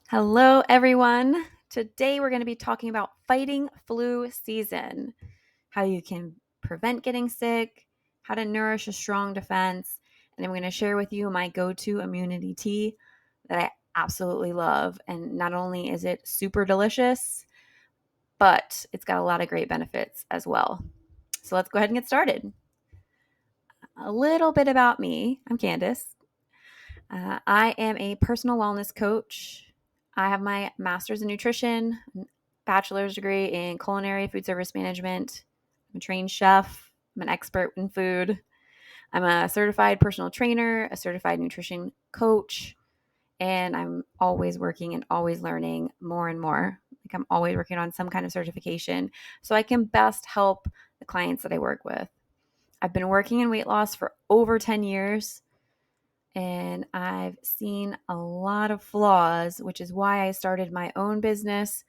Hello, everyone. Today we're going to be talking about fighting flu season, how you can prevent getting sick, how to nourish a strong defense, and I'm going to share with you my go-to immunity tea that I absolutely love. And not only is it super delicious, but it's got a lot of great benefits as well. So let's go ahead and get started. A little bit about me. I'm Candice. I am a personal wellness coach. I have my master's in nutrition, bachelor's degree in culinary food service management. I'm a trained chef. I'm an expert in food. I'm a certified personal trainer, a certified nutrition coach, and I'm always working and always learning more and more. Like I'm always working on some kind of certification so I can best help the clients that I work with. I've been working in weight loss for over 10 years. And I've seen a lot of flaws, which is why I started my own business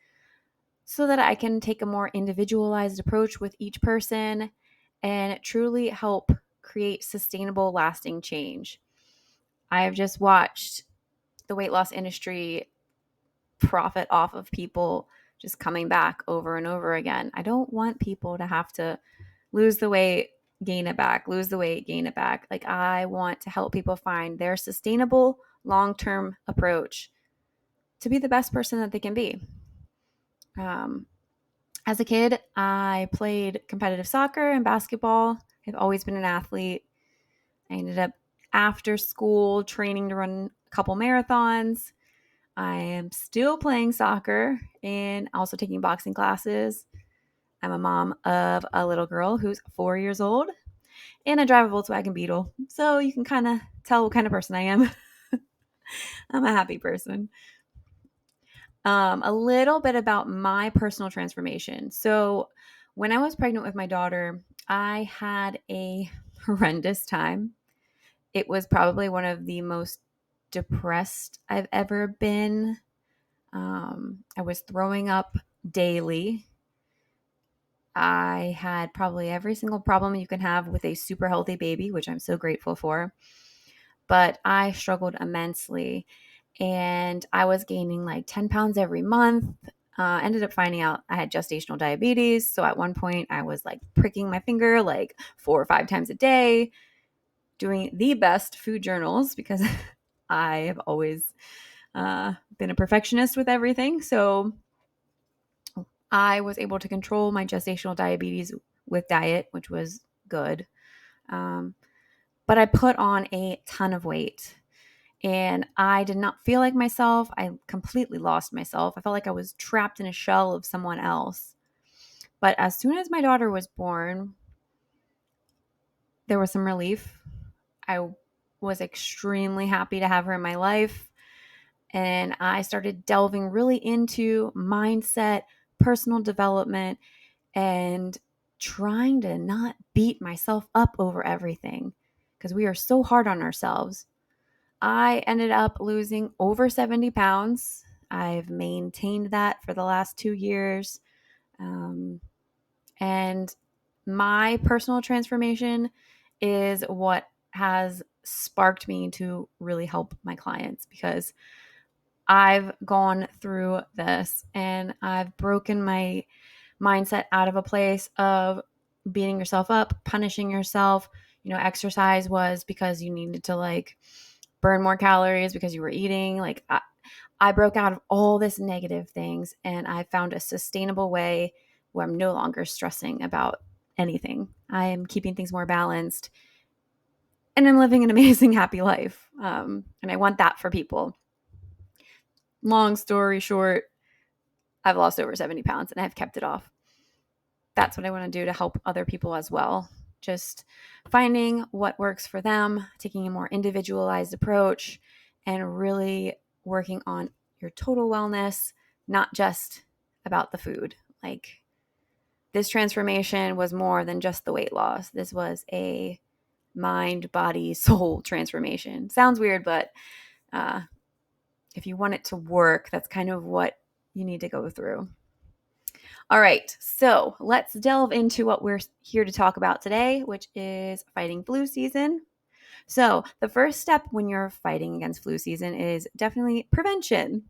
so that I can take a more individualized approach with each person and truly help create sustainable, lasting change. I have just watched the weight loss industry profit off of people just coming back over and over again. I don't want people to have to lose the weight, gain it back, lose the weight, gain it back. Like I want to help people find their sustainable long-term approach to be the best person that they can be. Um, as a kid, I played competitive soccer and basketball. I've always been an athlete. I ended up after school training to run a couple marathons. I am still playing soccer and also taking boxing classes. I'm a mom of a little girl who's 4 years old, and I drive a Volkswagen Beetle. So you can kind of tell what kind of person I am. I'm a happy person. A little bit about my personal transformation. So when I was pregnant with my daughter, I had a horrendous time. It was probably one of the most depressed I've ever been. I was throwing up daily. I had probably every single problem you can have with a super healthy baby, which I'm so grateful for. But I struggled immensely and I was gaining like 10 pounds every month. Ended up finding out I had gestational diabetes. So at one point, I was like pricking my finger like 4 or 5 times a day, doing the best food journals because I have always been a perfectionist with everything. So I was able to control my gestational diabetes with diet, which was good. Um, but I put on a ton of weight and I did not feel like myself. I completely lost myself. I felt like I was trapped in a shell of someone else. But as soon as my daughter was born, there was some relief. I was extremely happy to have her in my life. And I started delving really into mindset, personal development, and trying to not beat myself up over everything because we are so hard on ourselves. I ended up losing over 70 pounds. I've maintained that for the last 2 years. And my personal transformation is what has sparked me to really help my clients because I've gone through this and I've broken my mindset out of a place of beating yourself up, punishing yourself. Exercise was because you needed to like burn more calories because you were eating. Like I broke out of all this negative things and I found a sustainable way where I'm no longer stressing about anything. I am keeping things more balanced and I'm living an amazing, happy life. And I want that for people. Long story short, I've lost over 70 pounds and I've kept it off. That's what I want to do to help other people as well. Just finding what works for them, taking a more individualized approach, and really working on your total wellness, not just about the food. Like this transformation was more than just the weight loss. This was a mind, body, soul transformation. Sounds weird, but if you want it to work, that's kind of what you need to go through. All right, so let's delve into what we're here to talk about today, which is fighting flu season. So the first step when you're fighting against flu season is definitely prevention.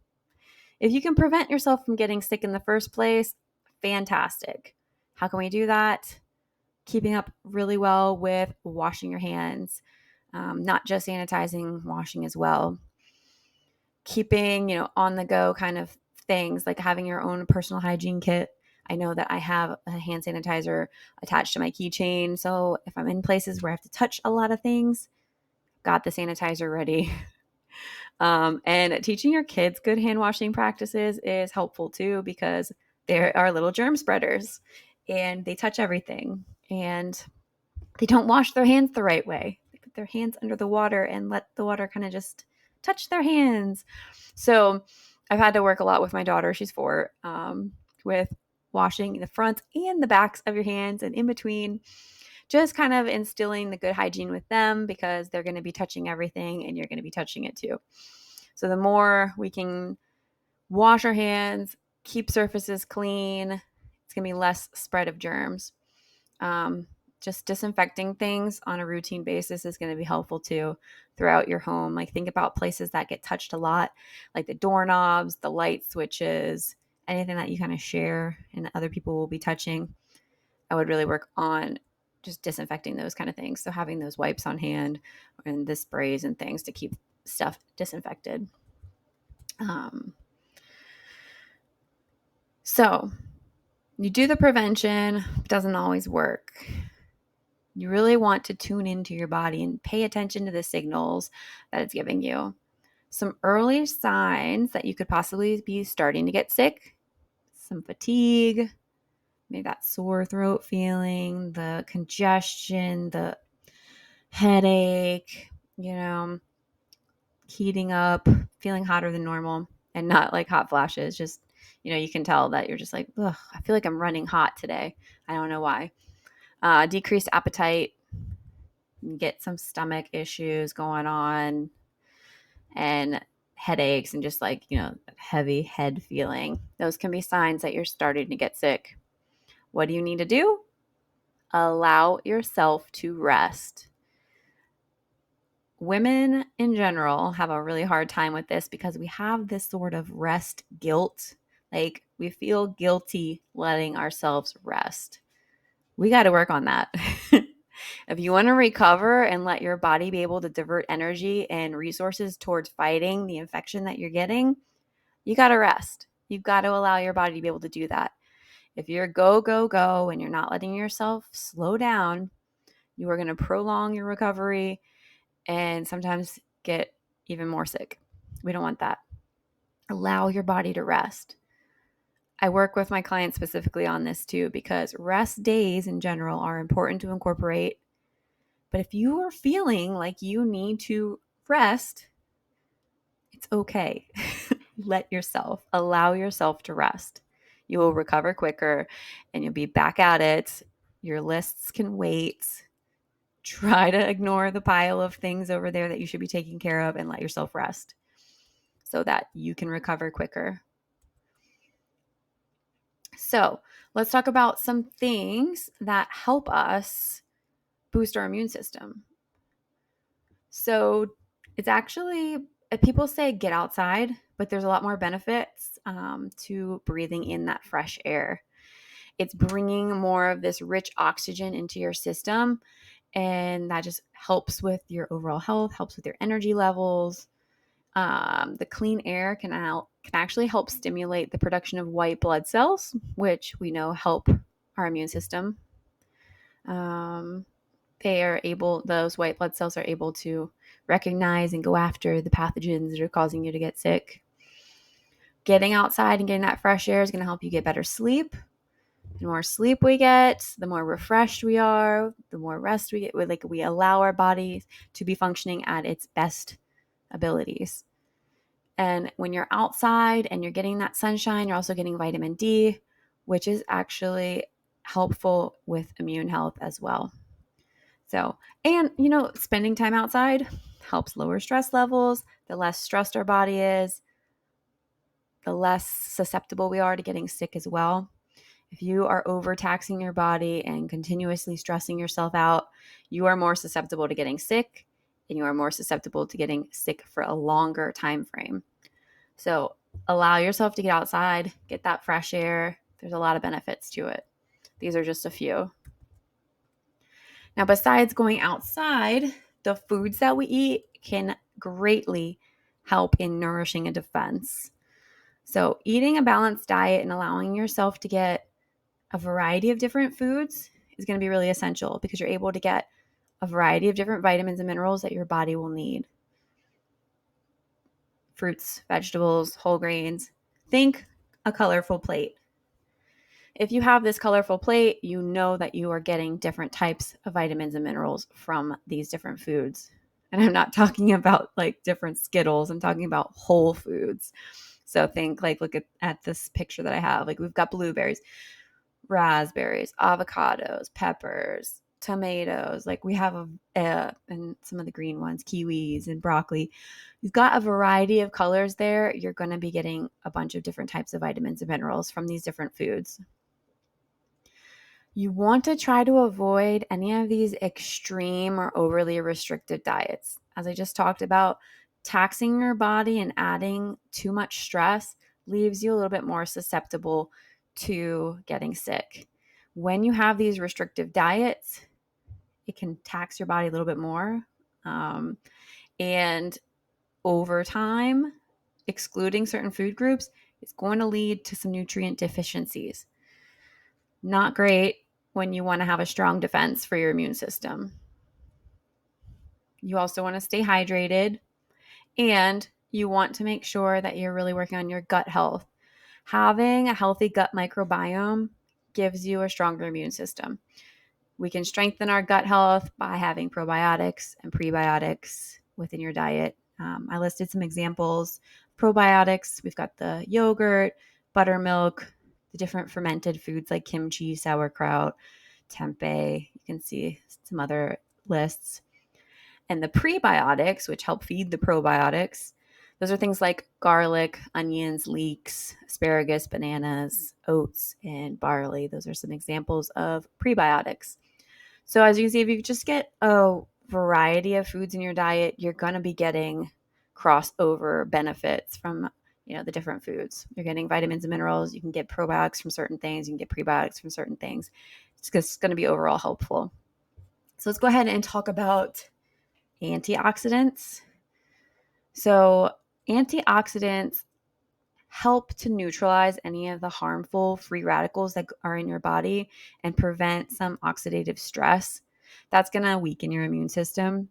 If you can prevent yourself from getting sick in the first place, fantastic. How can we do that? Keeping up really well with washing your hands, not just sanitizing, washing as well. Keeping, on the go kind of things like having your own personal hygiene kit. I know that I have a hand sanitizer attached to my keychain. So if I'm in places where I have to touch a lot of things, got the sanitizer ready. And teaching your kids good hand washing practices is helpful too, because they are little germ spreaders and they touch everything and they don't wash their hands the right way. They put their hands under the water and let the water kind of just touch their hands. So I've had to work a lot with my daughter. She's 4, with washing the fronts and the backs of your hands and in between, just kind of instilling the good hygiene with them, because they're going to be touching everything and you're going to be touching it too. So the more we can wash our hands, keep surfaces clean, it's going to be less spread of germs. Just disinfecting things on a routine basis is going to be helpful too throughout your home. Like think about places that get touched a lot, like the doorknobs, the light switches, anything that you kind of share and other people will be touching. I would really work on just disinfecting those kind of things. So having those wipes on hand and the sprays and things to keep stuff disinfected. So you do the prevention, it doesn't always work. You really want to tune into your body and pay attention to the signals that it's giving you. Some early signs that you could possibly be starting to get sick: some fatigue, maybe that sore throat feeling, the congestion, the headache, heating up, feeling hotter than normal, and not like hot flashes. Just, you can tell that you're just like, ugh, I feel like I'm running hot today. I don't know why. Decreased appetite, get some stomach issues going on, and headaches, and just like, heavy head feeling. Those can be signs that you're starting to get sick. What do you need to do? Allow yourself to rest. Women in general have a really hard time with this because we have this sort of rest guilt. Like we feel guilty letting ourselves rest. We got to work on that. If you want to recover and let your body be able to divert energy and resources towards fighting the infection that you're getting, you got to rest. You've got to allow your body to be able to do that. If you're go, go, go, and you're not letting yourself slow down, you are going to prolong your recovery and sometimes get even more sick. We don't want that. Allow your body to rest. I work with my clients specifically on this too, because rest days in general are important to incorporate. But if you are feeling like you need to rest, it's okay. Allow yourself to rest. You will recover quicker and you'll be back at it. Your lists can wait. Try to ignore the pile of things over there that you should be taking care of and let yourself rest so that you can recover quicker. So let's talk about some things that help us boost our immune system. So it's actually, people say get outside, but there's a lot more benefits to breathing in that fresh air. It's bringing more of this rich oxygen into your system, and that just helps with your overall health, helps with your energy levels. The clean air can actually help stimulate the production of white blood cells, which we know help our immune system. Those white blood cells are able to recognize and go after the pathogens that are causing you to get sick. Getting outside and getting that fresh air is going to help you get better sleep. The more sleep we get, the more refreshed we are, the more rest we get. We allow our body to be functioning at its best abilities. And when you're outside and you're getting that sunshine, you're also getting vitamin D, which is actually helpful with immune health as well. So, and spending time outside helps lower stress levels. The less stressed our body is, the less susceptible we are to getting sick as well. If you are overtaxing your body and continuously stressing yourself out, you are more susceptible to getting sick, and you are more susceptible to getting sick for a longer time frame. So Allow yourself to get outside, get that fresh air. There's a lot of benefits to it. These are just a few. Now, besides going outside, the foods that we eat can greatly help in nourishing a defense. So, eating a balanced diet and allowing yourself to get a variety of different foods is going to be really essential because you're able to get a variety of different vitamins and minerals that your body will need. Fruits, vegetables, whole grains. Think a colorful plate. If you have this colorful plate, you know that you are getting different types of vitamins and minerals from these different foods. And I'm not talking about like different Skittles. I'm talking about whole foods. So think like, look at this picture that I have. Like we've got blueberries, raspberries, avocados, peppers, tomatoes. Like we have and some of the green ones, kiwis and broccoli. You've got a variety of colors there. You're going to be getting a bunch of different types of vitamins and minerals from these different foods. You want to try to avoid any of these extreme or overly restricted diets. As I just talked about, taxing your body and adding too much stress leaves you a little bit more susceptible to getting sick. When you have these restrictive diets, it can tax your body a little bit more. And over time, excluding certain food groups is going to lead to some nutrient deficiencies. Not great when you want to have a strong defense for your immune system. You also want to stay hydrated, and you want to make sure that you're really working on your gut health. Having a healthy gut microbiome gives you a stronger immune system. We can strengthen our gut health by having probiotics and prebiotics within your diet. I listed some examples. Probiotics, we've got the yogurt, buttermilk, the different fermented foods like kimchi, sauerkraut, tempeh. You can see some other lists. And the prebiotics, which help feed the probiotics, those are things like garlic, onions, leeks, asparagus, bananas, oats, and barley. Those are some examples of prebiotics. So as you can see, if you just get a variety of foods in your diet, you're going to be getting crossover benefits from, the different foods. You're getting vitamins and minerals. You can get probiotics from certain things. You can get prebiotics from certain things. It's just going to be overall helpful. So let's go ahead and talk about antioxidants. So antioxidants help to neutralize any of the harmful free radicals that are in your body and prevent some oxidative stress. That's going to weaken your immune system.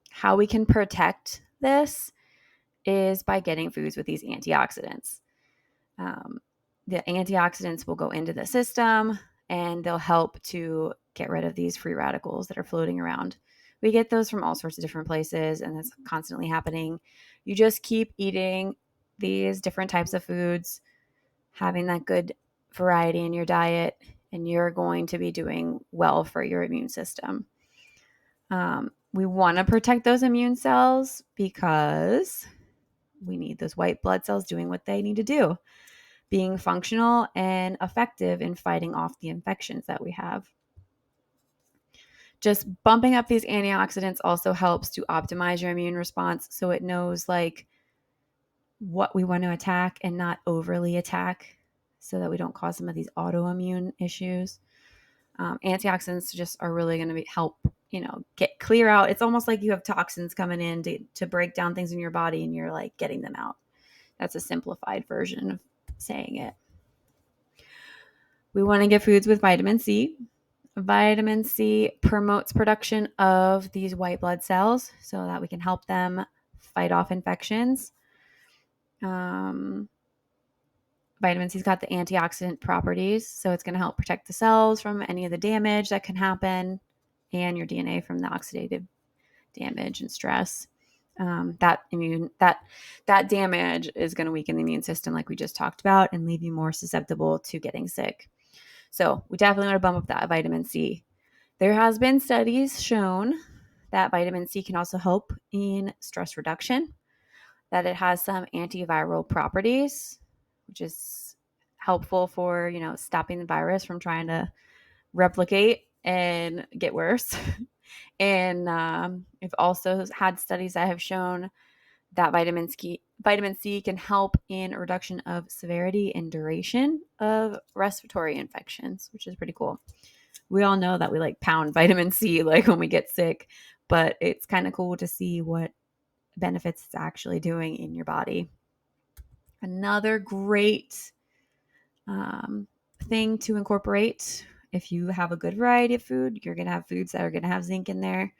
How we can protect this is by getting foods with these antioxidants. The antioxidants will go into the system and they'll help to get rid of these free radicals that are floating around. We get those from all sorts of different places, and that's constantly happening. You just keep eating these different types of foods, having that good variety in your diet, and you're going to be doing well for your immune system. We want to protect those immune cells because we need those white blood cells doing what they need to do, being functional and effective in fighting off the infections that we have. Just bumping up these antioxidants also helps to optimize your immune response so it knows like what we want to attack and not overly attack so that we don't cause some of these autoimmune issues. Antioxidants just are really going to help, get clear out. It's almost like you have toxins coming in to break down things in your body and you're like getting them out. That's a simplified version of saying it. We want to get foods with vitamin C. Vitamin C promotes production of these white blood cells so that we can help them fight off infections. Vitamin C's got the antioxidant properties, so it's going to help protect the cells from any of the damage that can happen and your DNA from the oxidative damage and stress. That damage is going to weaken the immune system like we just talked about and leave you more susceptible to getting sick. So we definitely want to bump up that vitamin C. There has been studies shown that vitamin C can also help in stress reduction, that it has some antiviral properties, which is helpful for, stopping the virus from trying to replicate and get worse. And we've also had studies that have shown That vitamin C can help in a reduction of severity and duration of respiratory infections, which is pretty cool. We all know that we like pound vitamin C like when we get sick, but it's kind of cool to see what benefits it's actually doing in your body. Another great thing to incorporate, if you have a good variety of food, you're going to have foods that are going to have zinc in there.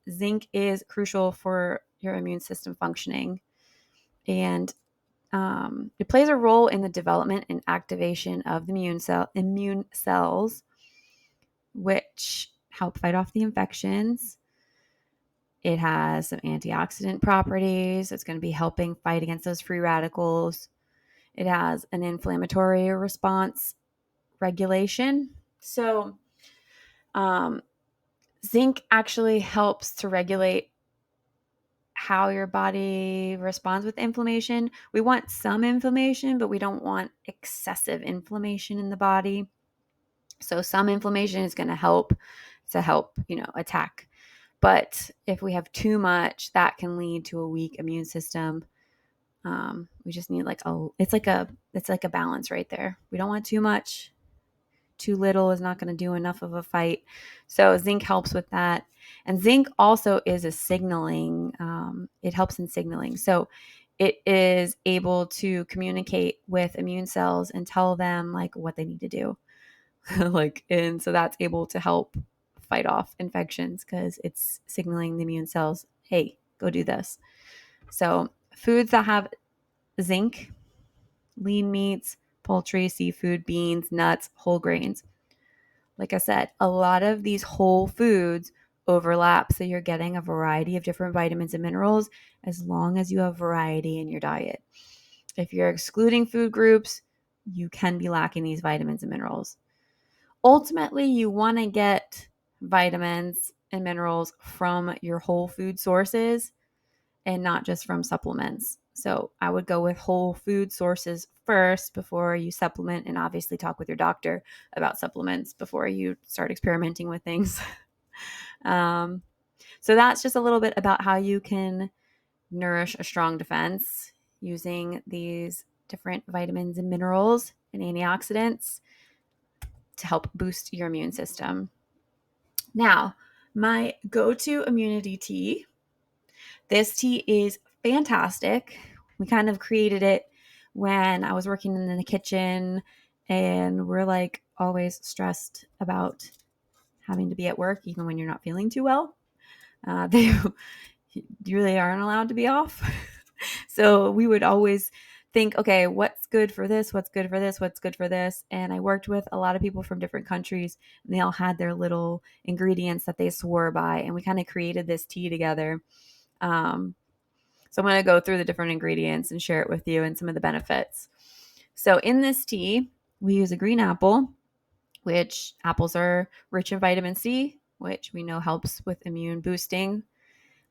Zinc is crucial for your immune system functioning, and it plays a role in the development and activation of the immune cells, which help fight off the infections. It has some antioxidant properties. It's going to be helping fight against those free radicals. It has an inflammatory response regulation. So, zinc actually helps to regulate how your body responds with inflammation. We want some inflammation, but we don't want excessive inflammation in the body. So some inflammation is going to help attack. But if we have too much, that can lead to a weak immune system. We just need it's like a balance right there. We don't want too much. Too little is not going to do enough of a fight. So zinc helps with that. And zinc also is a signaling. It helps in signaling. So it is able to communicate with immune cells and tell them like what they need to do. And so that's able to help fight off infections because it's signaling the immune cells, hey, go do this. So foods that have zinc, lean meats, poultry, seafood, beans, nuts, whole grains. Like I said, a lot of these whole foods overlap, so you're getting a variety of different vitamins and minerals as long as you have variety in your diet. If you're excluding food groups, you can be lacking these vitamins and minerals. Ultimately, you want to get vitamins and minerals from your whole food sources and not just from supplements. So I would go with whole food sources first before you supplement, and obviously talk with your doctor about supplements before you start experimenting with things. So that's just a little bit about how you can nourish a strong defense using these different vitamins and minerals and antioxidants to help boost your immune system. Now, my go-to immunity tea. This tea is fantastic. We kind of created it when I was working in the kitchen, and we're like always stressed about having to be at work even when you're not feeling too well. You really aren't allowed to be off. So we would always think, okay, what's good for this? What's good for this? What's good for this? And I worked with a lot of people from different countries, and they all had their little ingredients that they swore by, and we kind of created this tea together. So I'm going to go through the different ingredients and share it with you and some of the benefits. So in this tea, we use a green apple, which apples are rich in vitamin C, which we know helps with immune boosting.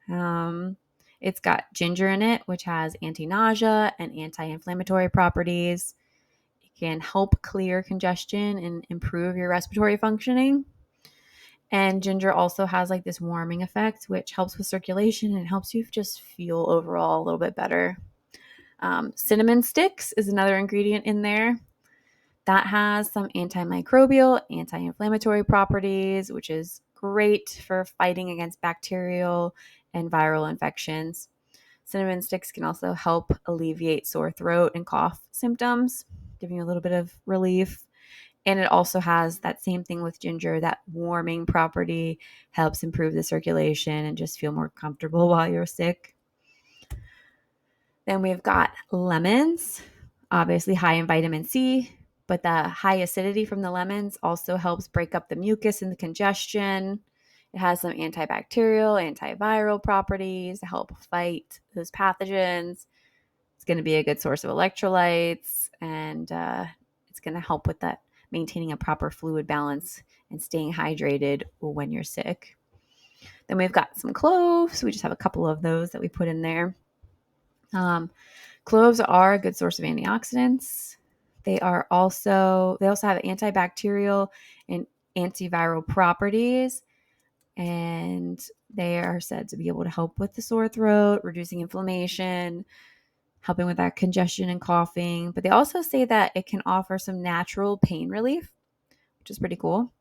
It's got ginger in it, which has anti-nausea and anti-inflammatory properties. It can help clear congestion and improve your respiratory functioning. And ginger also has like this warming effect, which helps with circulation and helps you just feel overall a little bit better. Cinnamon sticks is another ingredient in there that has some antimicrobial, anti-inflammatory properties, which is great for fighting against bacterial and viral infections. Cinnamon sticks can also help alleviate sore throat and cough symptoms, giving you a little bit of relief. And it also has that same thing with ginger, that warming property, helps improve the circulation and just feel more comfortable while you're sick. Then we've got lemons, obviously high in vitamin C, but the high acidity from the lemons also helps break up the mucus and the congestion. It has some antibacterial, antiviral properties to help fight those pathogens. It's going to be a good source of electrolytes, and it's going to help with that, maintaining a proper fluid balance and staying hydrated when you're sick. Then we've got some cloves. We just have a couple of those that we put in there. Cloves are a good source of antioxidants. They also have antibacterial and antiviral properties. and they are said to be able to help with the sore throat, reducing inflammation, helping with that congestion and coughing. But they also say that it can offer some natural pain relief, which is pretty cool.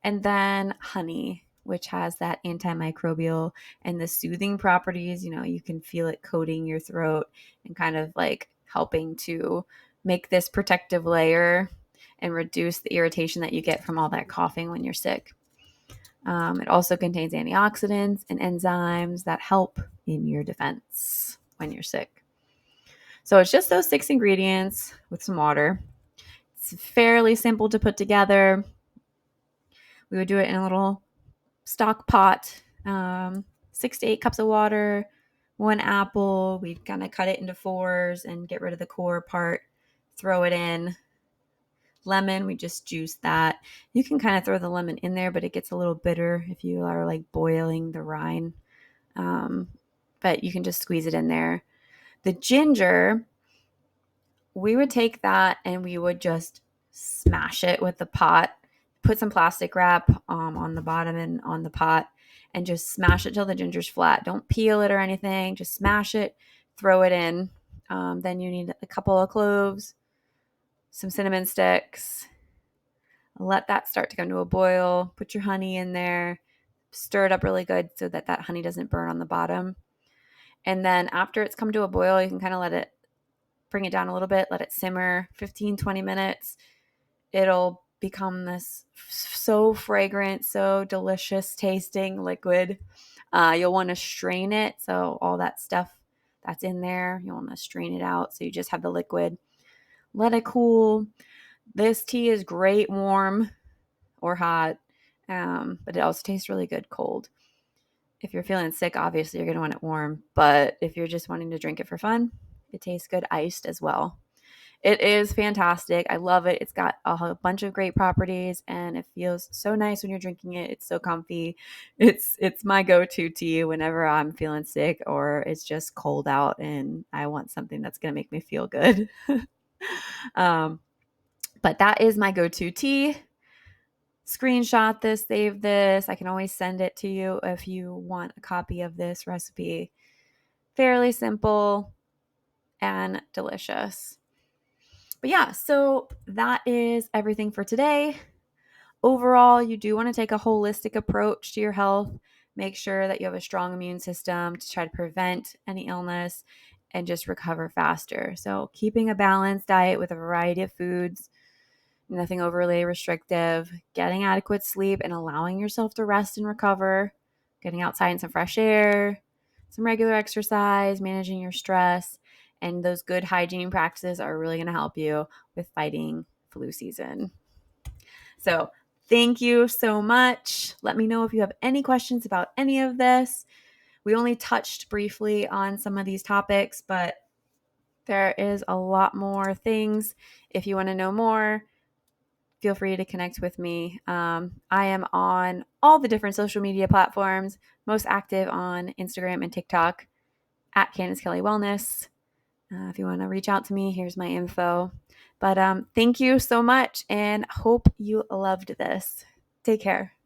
And then honey, which has that antimicrobial and the soothing properties. You can feel it coating your throat and kind of like helping to make this protective layer and reduce the irritation that you get from all that coughing when you're sick. It also contains antioxidants and enzymes that help in your defense when you're sick. So it's just those 6 ingredients with some water. It's fairly simple to put together. We would do it in a little stock pot, 6 to 8 cups of water, 1 apple. We'd kind of cut it into 4s and get rid of the core part, throw it in. Lemon, we just juice that. You can kind of throw the lemon in there, but it gets a little bitter if you are like boiling the rind. But you can just squeeze it in there. The ginger, we would take that and we would just smash it with the pot, put some plastic wrap on the bottom and on the pot, and just smash it till the ginger's flat. Don't peel it or anything. Just smash it, throw it in. Then you need a couple of cloves, some cinnamon sticks. Let that start to come to a boil. Put your honey in there. Stir it up really good so that honey doesn't burn on the bottom. And then after it's come to a boil, you can kind of bring it down a little bit, let it simmer 15, 20 minutes. It'll become this so fragrant, so delicious tasting liquid. You'll want to strain it. So all that stuff that's in there, you'll want to strain it out. So you just have the liquid. Let it cool. This tea is great warm or hot, but it also tastes really good cold. If you're feeling sick, obviously you're going to want it warm. But if you're just wanting to drink it for fun, it tastes good iced as well. It is fantastic. I love it. It's got a bunch of great properties and it feels so nice when you're drinking it. It's so comfy. It's my go-to tea whenever I'm feeling sick or it's just cold out and I want something that's going to make me feel good. But that is my go-to tea. Screenshot this, save this. I can always send it to you if you want a copy of this recipe. Fairly simple and delicious. But yeah, so that is everything for today. Overall, you do want to take a holistic approach to your health. Make sure that you have a strong immune system to try to prevent any illness and just recover faster. So keeping a balanced diet with a variety of foods, nothing overly restrictive, getting adequate sleep and allowing yourself to rest and recover, getting outside in some fresh air, some regular exercise, managing your stress, and those good hygiene practices are really going to help you with fighting flu season. So thank you so much. Let me know if you have any questions about any of this. We only touched briefly on some of these topics, but there is a lot more things. If you want to know more, feel free to connect with me. I am on all the different social media platforms, most active on Instagram and TikTok at Candice Kelly Wellness. If you want to reach out to me, here's my info. But thank you so much and hope you loved this. Take care.